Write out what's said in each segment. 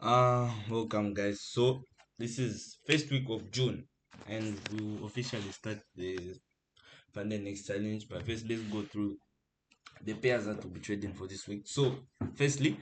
Welcome guys. So this is first week of June and we will officially start the next challenge. But first let's go through the pairs that will be trading for this week. So firstly,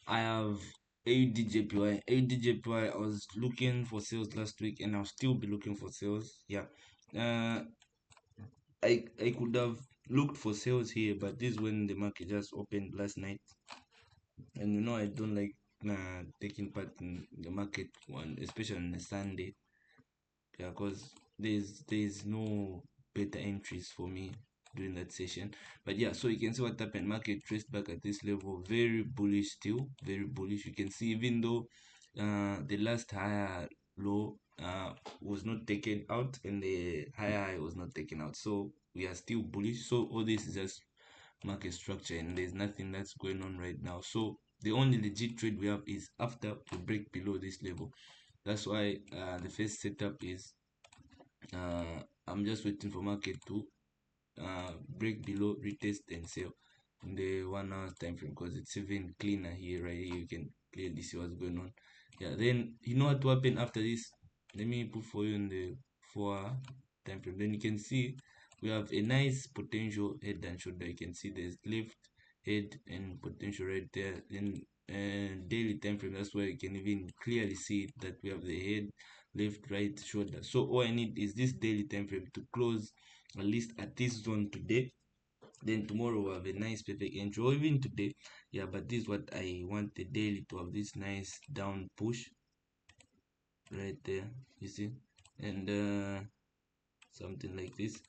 I have AUDJPY. AUDJPY, I was looking for sales last week and I'll still be looking for sales. Yeah. Uh I could have looked for sales here, but this is when the market just opened last night. And I don't like taking part in the market one, especially on a Sunday. Yeah, because there's no better entries for me during that session. But yeah, so you can see what happened. Market traced back at this level, very bullish, still very bullish. You can see even though the last higher low was not taken out and the higher high was not taken out, so we are still bullish. So all this is just market structure and there's nothing that's going on right now. So the only legit trade we have is after we break below this level. That's why the first setup is I'm just waiting for market to break below, retest and sell in the 1 hour time frame, because it's even cleaner here. Right here you can clearly see what's going on. Yeah, then you know what will happen after this. Let me put for you in the 4 hour time frame. Then you can see we have a nice potential head and shoulder. You can see there's left head and potential right there. Then daily time frame, that's where you can even clearly see that we have the head, left, right, shoulder. So all I need is this daily time frame to close at least at this zone today. Then tomorrow we'll have a nice perfect entry, or even today. Yeah, but this is what I want the daily to have, this nice down push right there, you see. And something like this,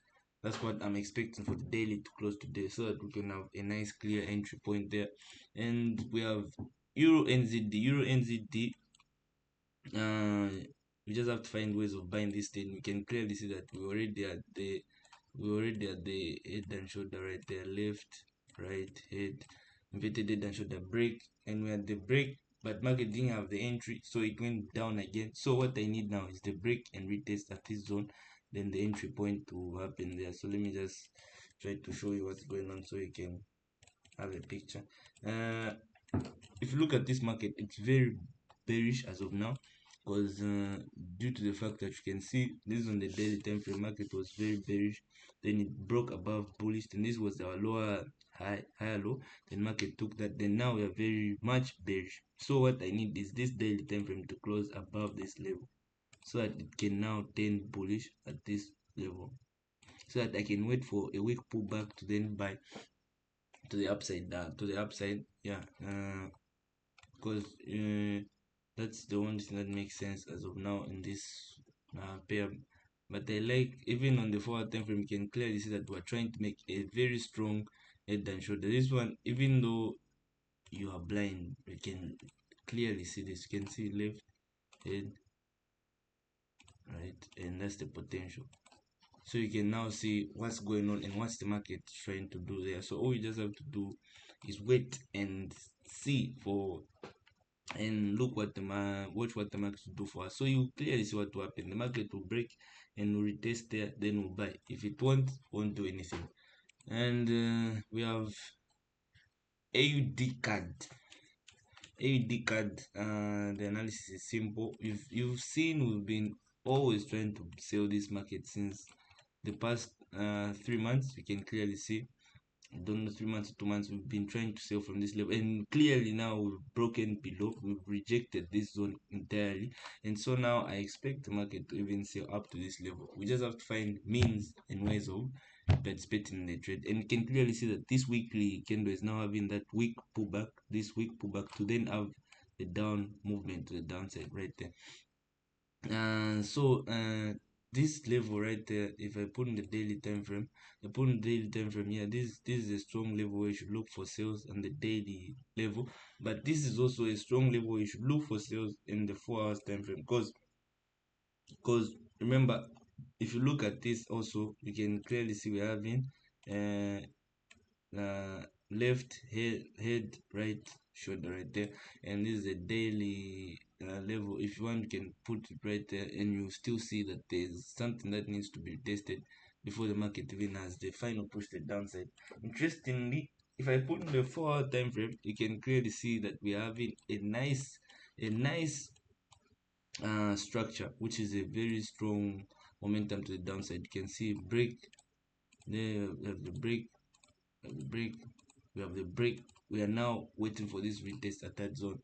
that's what I'm expecting for the daily to close today, so that we can have a nice clear entry point there. And we have Euro NZD. uh we just have to find ways of buying this thing. We can clearly see that we already at the head and shoulder right there, left, right, head, inverted head and shoulder break, and we're at the break, but market didn't have the entry, so it went down again. So what I need now is the break and retest at this zone, then the entry point to happen there. So let me just try to show you what's going on so you can have a picture. uh if you look at this market, it's very bearish as of now, because due to the fact that you can see this on the daily time frame, market was very bearish, then it broke above bullish, and this was our lower higher low, then market took that, then now we are very much bearish. So what I need is this daily time frame to close above this level, so that it can now turn bullish at this level, so that I can wait for a weak pullback to then buy to the upside, yeah. Because that's the only thing that makes sense as of now in this pair. But I like, even on the 4 hour time frame, you can clearly see that we're trying to make a very strong head and shoulder. This one, even though you are blind, you can clearly see this. You can see left head, right, and that's the potential. So you can now see what's going on and what's the market trying to do there. So all you just have to do is wait and see for, and look what watch what the market will do for us. So you clearly see what will happen. The market will break and will retest there, then we'll buy. If it won't do anything. And we have AUD card. AUD card. The analysis is simple. If you've seen, we've been always trying to sell this market since the past 3 months. You can clearly see, I don't know, 3 months, 2 months, we've been trying to sell from this level, and clearly now we've broken below, we've rejected this zone entirely, and so now I expect the market to even sell up to this level. We just have to find means and ways of participating in the trade, and you can clearly see that this weekly candle is now having that weak pullback, this weak pullback, to then have the down movement to the downside right there. This level right there, if I put in the daily time frame, yeah, this is a strong level where you should look for sales on the daily level. But this is also a strong level where you should look for sales in the 4 hours time frame, because remember, if you look at this also, you can clearly see we're having uh left head, right shoulder right there, and this is a daily level. If you want, you can put it right there, and you still see that there's something that needs to be tested before the market even has the final push to the downside. Interestingly, if I put in the 4 hour time frame, you can clearly see that we are having a nice structure, which is a very strong momentum to the downside. You can see break there, we have the break, we have the break, we have the break. We are now waiting for this retest at that zone,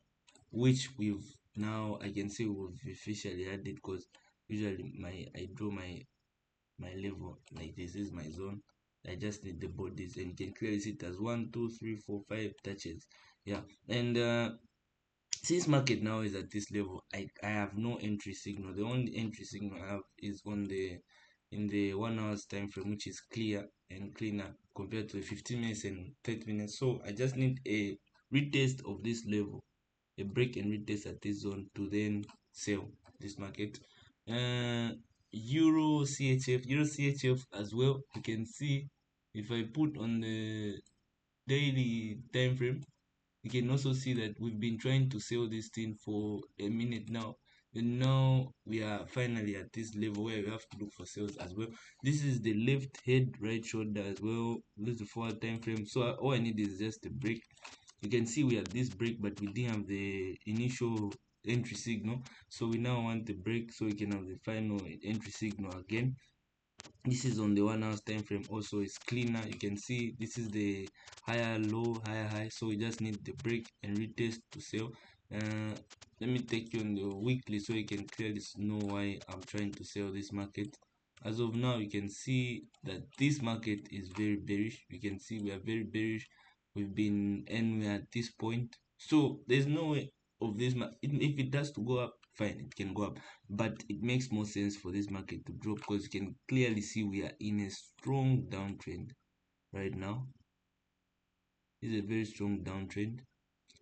which we've now, I can say we've officially had it, because usually I draw my level like this is my zone. I just need the bodies, and you can clearly see it as 1 2 3 4 5 touches. Yeah. And since market now is at this level, I have no entry signal. The only entry signal I have is on the in the 1 hour's time frame, which is clear and cleaner compared to the 15 minutes and 30 minutes. So I just need a retest of this level, a break and retest at this zone to then sell this market. uh Euro CHF as well. You can see if I put on the daily time frame, you can also see that we've been trying to sell this thing for a minute now, and now we are finally at this level where we have to look for sales as well. This is the left head, right shoulder as well. This is the forward time frame. So all I need is just a break. You can see we have this break, but we didn't have the initial entry signal, so we now want the break so we can have the final entry signal again. This is on the 1 hour time frame. Also it's cleaner. You can see this is the higher low, higher high, so we just need the break and retest to sell. Let me take you on the weekly so you can clearly know why I'm trying to sell this market. As of now, you can see that this market is very bearish. You can see we are very bearish. We've been, and we're at this point, so there's no way of this if it does to go up, fine, it can go up, but it makes more sense for this market to drop, because you can clearly see we are in a strong downtrend right now. This is a very strong downtrend.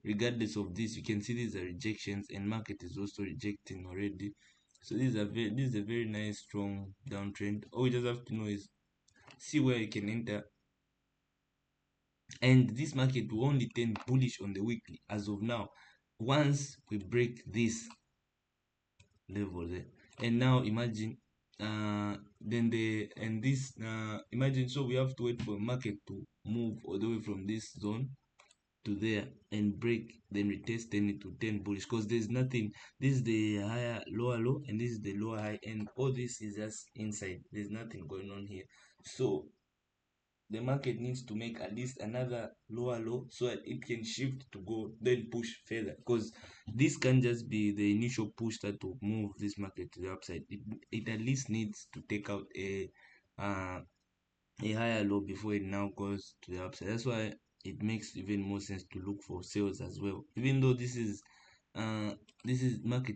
Regardless of this, you can see these are rejections, and market is also rejecting already. So this is a very nice strong downtrend. All you just have to know is see where you can enter, and this market will only turn bullish on the weekly as of now once we break this level there. And now imagine then the and this imagine, so we have to wait for market to move all the way from this zone to there and break, then retest, then it will turn bullish, because there's nothing. This is the higher lower low, and this is the lower high, and all this is just inside. There's nothing going on here. So the market needs to make at least another lower low so that it can shift to go then push further, because this can just be the initial push that will move this market to the upside. It at least needs to take out uh, a higher low before it now goes to the upside. That's why it makes even more sense to look for sales as well, even though uh this is market,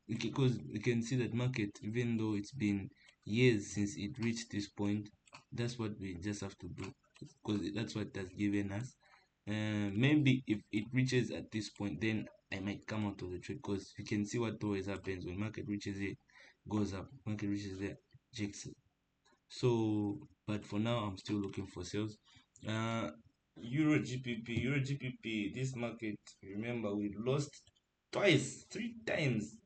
because you can see that market, even though it's been years since it reached this point, that's what we just have to do, because that's what it has given us. Maybe if it reaches at this point, then I might come out of the trade, because you can see what always happens when market reaches it, goes up, market reaches there, jacks it. So but for now I'm still looking for sales. uh Euro GBP, this market, remember, we lost twice, 3 times,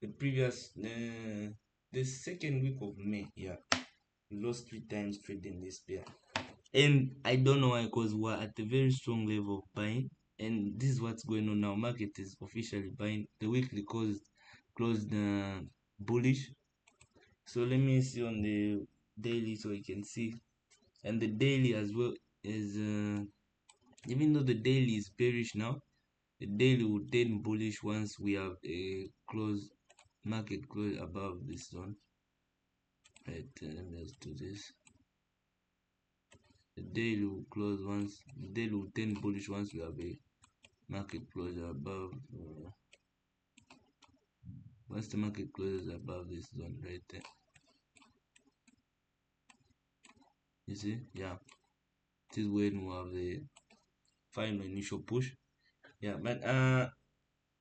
the previous the second week of May. Yeah, we lost 3 times trading this pair, and I don't know why, because we're at a very strong level of buying, and this is what's going on now. Market is officially buying. The weekly closed bullish. So let me see on the daily so you can see. And the daily as well is even though the daily is bearish now, the daily will turn bullish once we have a close market close above this zone. Right, let's do this. The daily will close once, the daily will turn bullish once we have a market closure above once the market closes above this zone right there. You see, yeah, this is when we have the final initial push. Yeah, but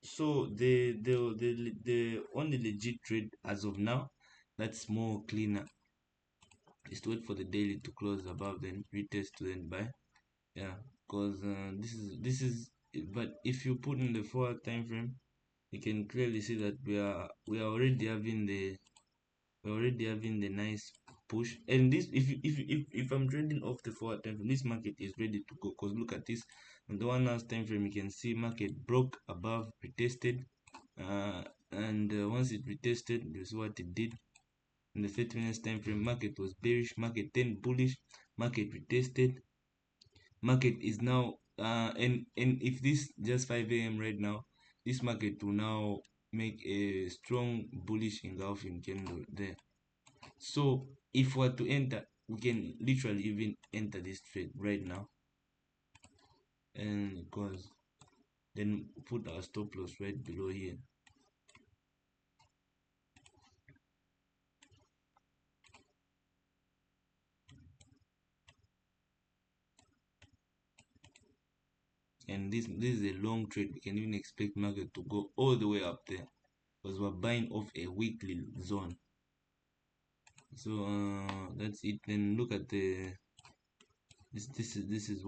so the only legit trade as of now that's more cleaner is to wait for the daily to close above, then retest to then buy. Yeah, because this is but if you put in the forward time frame, you can clearly see that we are already having the nice push. And this, if I'm trading off the forward time frame, this market is ready to go, because look at this. On the 1 hour time frame, you can see market broke above, retested, and once it retested, you see what it did. In the 30 minutes time frame, market was bearish, market turned bullish, market retested, market is now and if this just 5 a.m. right now, this market will now make a strong bullish engulfing candle there. So if we are to enter, we can literally even enter this trade right now, and because then put our stop loss right below here. And this is a long trade. We can even expect market to go all the way up there because we're buying off a weekly zone. So that's it. Then look at the this is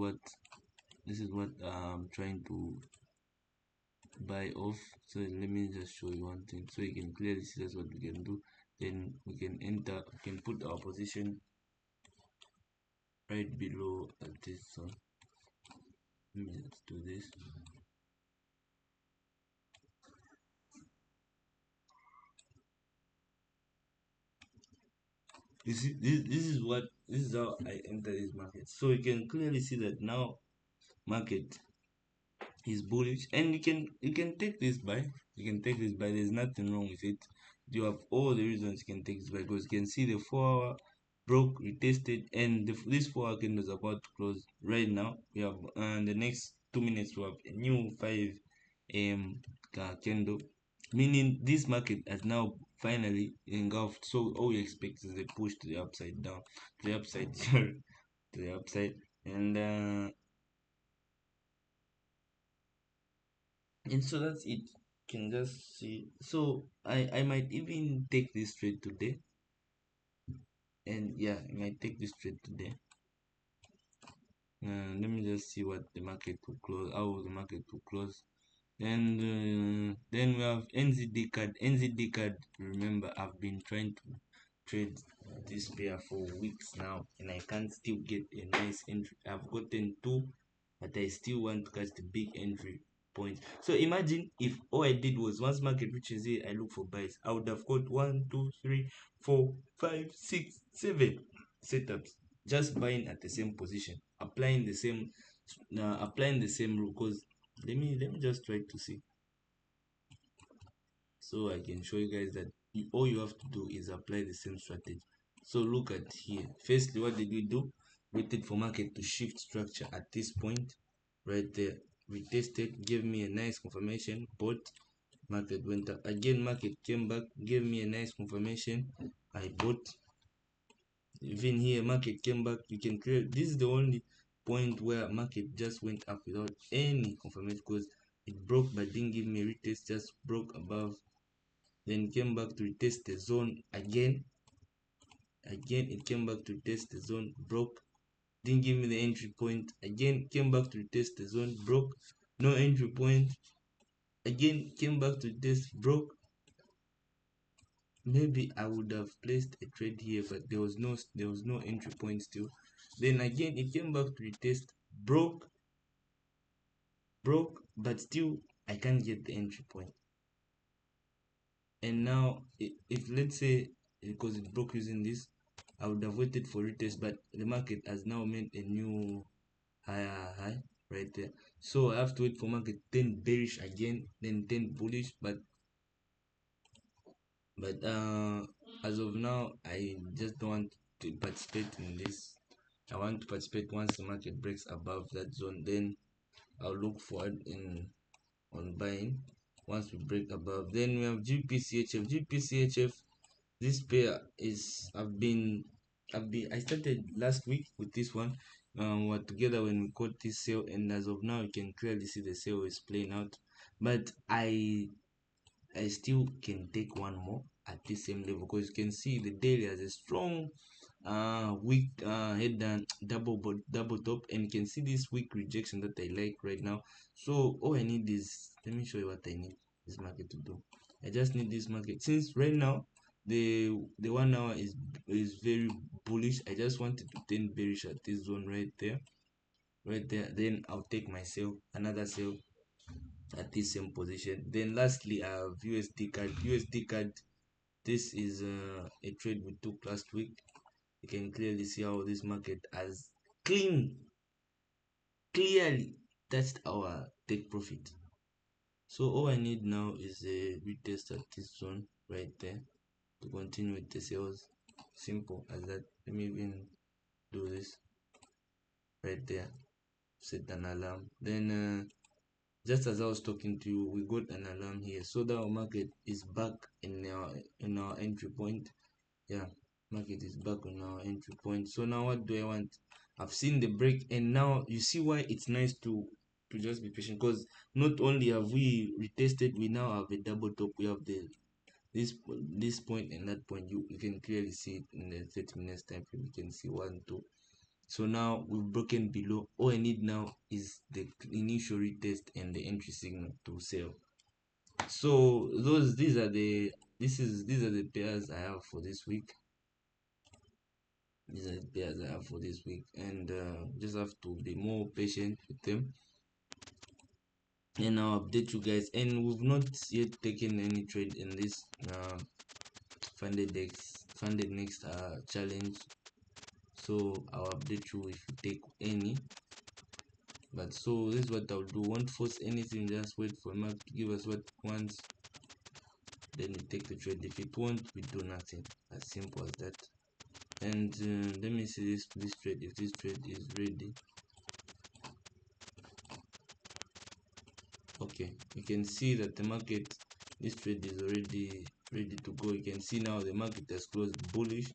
what I'm trying to buy off. So let me just show you one thing so you can clearly see that's what we can do. Then we can enter, we can put our position right below at this zone. Let me just do this. This is how I enter this market. So you can clearly see that now market is bullish, and you can take this buy. You can take this buy. There's nothing wrong with it. You have all the reasons you can take this buy because you can see the 4 hour broke, retested, and this 4 hour candle is about to close right now. We have the next 2 minutes we have a new 5 a.m. Candle, meaning this market has now finally engulfed. So all we expect is a push to the upside, down to the upside, to the upside, and so that's it. Can just see. So I might even take this trade today, and yeah, I might take this trade today. Let me just see what the market will close. How the market will close. And then we have NZD card. NZD card. Remember, I've been trying to trade this pair for weeks now, and I can't still get a nice entry. I've gotten two, but I still want to catch the big entry point. So imagine if all I did was once market reaches here, I look for buys. I would have got 1, 2, 3, 4, 5, 6, 7 setups, just buying at the same position, applying the same rule. Because let me just try to see so I can show you guys that all you have to do is apply the same strategy. So look at here. Firstly, what did we do? Waited for market to shift structure at this point right there. Retested, gave me a nice confirmation, bought, market went up again, market came back, gave me a nice confirmation, I bought. Even here market came back. You can clear, this is the only point where market just went up without any confirmation because it broke but didn't give me a retest, just broke above, then came back to retest the zone again. It came back to test the zone, broke, didn't give me the entry point, again came back to retest the zone, broke, no entry point, again came back to test, broke. Maybe I would have placed a trade here, but there was no entry point still. Then again it came back to retest, broke, but still I can't get the entry point. And now if let's say because it broke using this, I would have waited for retest, but the market has now made a new higher high right there. So I have to wait for market turn bearish again, then turn bullish. But as of now, I just don't want to participate in this. I want to participate once the market breaks above that zone. Then I'll look forward in on buying once we break above. Then we have GPCHF. GPCHF. This pair is I started last week with this one. We were together when we caught this sale, and as of now, you can clearly see the sale is playing out. But I still can take one more at the same level because you can see the daily has a strong weak head down double top, and you can see this weak rejection that I like right now. So all I need is, let me show you what I need this market to do. I just need this market, since right now the 1 hour is very bullish. I just wanted to turn bearish at this zone right there. right there. Then I'll take my sell, another sell at this same position. Then lastly, I have USD card. USD card, this is a trade we took last week. You can clearly see how this market has clearly touched our take profit. So all I need now is a retest at this zone right there to continue with the sales. Simple as that. Let me even do this right there. Set an alarm. Then just as I was talking to you, we got an alarm here. So that our market is back in our entry point. Yeah, market is back on our entry point. So now what do I want? I've seen the break, and now you see why it's nice to just be patient, because not only have we retested, we now have a double top. We have this point and that point. You can clearly see it in the 30 minutes time frame. You can see 1 2. So now we've broken below. All I need now is the initial retest and the entry signal to sell. So these are the pairs I have for this week. These are the pairs I have for this week, and just have to be more patient with them, and I'll update you guys. And we've not yet taken any trade in this funded next challenge, so I'll update you if you take any. But so this is what I'll do. Won't force anything, just wait for Mark to give us what wants, then we take the trade. If it won't, we do nothing. As simple as that. And let me see this trade, if this trade is ready. Okay, you can see that the market, this trade is already ready to go. You can see now the market has closed bullish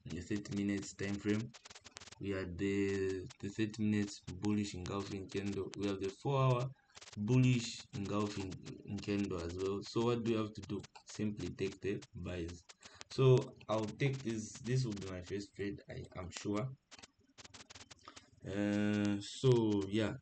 in the 30 minutes time frame. We had the 30 minutes bullish engulfing candle. We have the 4-hour bullish engulfing candle as well. So what do you have to do? Simply take the buys. So I'll take this will be my first trade, I am sure. So yeah,